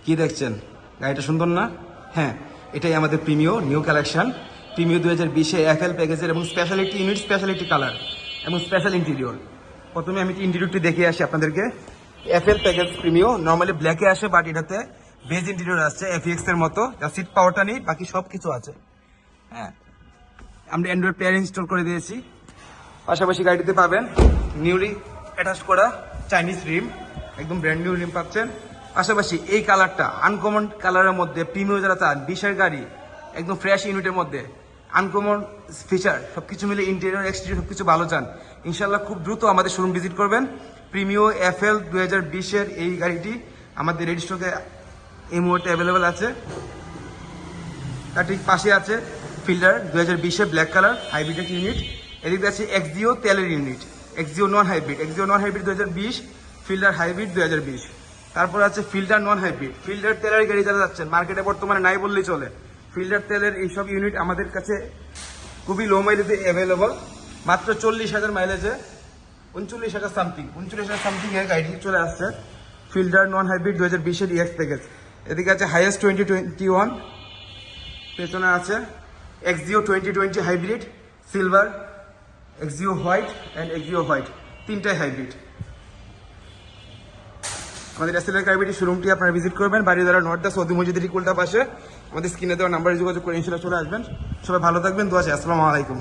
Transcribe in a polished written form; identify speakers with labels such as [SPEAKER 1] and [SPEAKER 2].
[SPEAKER 1] কি দেখছেন, গাড়িটা সুন্দর না? হ্যাঁ, এটাই আমাদের প্রিমিও নিউ কালেকশন। প্রিমিও 2020-এ এফএল প্যাকেজের এবং স্পেশালিটি ইউনিট, স্পেশালিটি কালার এবং স্পেশাল ইন্টেরিয়র। প্রথমে আমি ইন্টেরিয়রটি দেখে আসি আপনাদেরকে। এফএল প্যাকেজ প্রিমিও নর্মালি ব্ল্যাকে আসে, বাট এটাতে বেজ ইন্টেরিয়র আসছে এফএক্স এর মতো। যা সিট পাওয়ারটা নেই, বাকি সব কিছু আছে। হ্যাঁ, আমরা অ্যান্ড্রয়েড প্লেয়ার ইনস্টল করে দিয়েছি। পাশাপাশি গাড়িতে পাবেন নিউলি অ্যাটাচ করা চাইনিজ রিম, একদম ব্র্যান্ড নিউ রিম পাচ্ছেন। পাশাপাশি এই কালারটা আনকমন কালারের মধ্যে প্রিমিয়াম যারা চান, 20-এর গাড়ি একদম ফ্রেশ ইউনিটের মধ্যে আনকমন ফিচার সবকিছু মিলে ইন্টেরিয়র এক্সটেরিয়র সবকিছু ভালো চান, ইনশাল্লাহ খুব দ্রুত আমাদের শোরুম ভিজিট করবেন। প্রিমিও এফএল 2020-এর এই গাড়িটি আমাদের রেডি স্টকে এই মুহূর্তে অ্যাভেলেবেল আছে। তার ঠিক পাশে আছে ফিল্ডার 2020-এর ব্ল্যাক কালার হাইব্রিড একটি ইউনিট। এদিকে আছে এক্সিও তেলের unit, Axio non hybrid, Axio non hybrid 2020, fielder hybrid 2020। তারপর আছে ফিল্ডার নন হাইব্রিড। ফিল্ডার তেলের গাড়ি যারা যাচ্ছেন, মার্কেটে বর্তমানে নাই বললেই চলে। ফিল্ডার তেলের এইসব ইউনিট আমাদের কাছে খুবই লো মাইলেজে অ্যাভেলেবল, মাত্র 40,000 মাইলেজে, 39,000 সামথিং, 39,000 সামথিং এর গাড়িটি চলে আসছে ফিল্ডার নন হাইব্রিড 2020-এর ইএক্স প্যাকেজ। এদিকে আছে হাইয়েস্ট 2021, পেছনে আছে Axio 2020 hybrid silver, Axio white and Axio white, তিনটাই হাইব্রিড। আমাদের এসএলআর কারবিটি শোরুমটি আপনারা ভিজিট করবেন, বাড়িদারা নর্থ সৌদি মসজিদের ঠিক উল্টা পাশে। আমাদের স্ক্রিনে দেওয়া নাম্বারে যোগাযোগ করে ইনশাল্লাহ চলে আসবেন। সবাই ভালো থাকবেন, দোয়া আছে। আসসালামু আলাইকুম।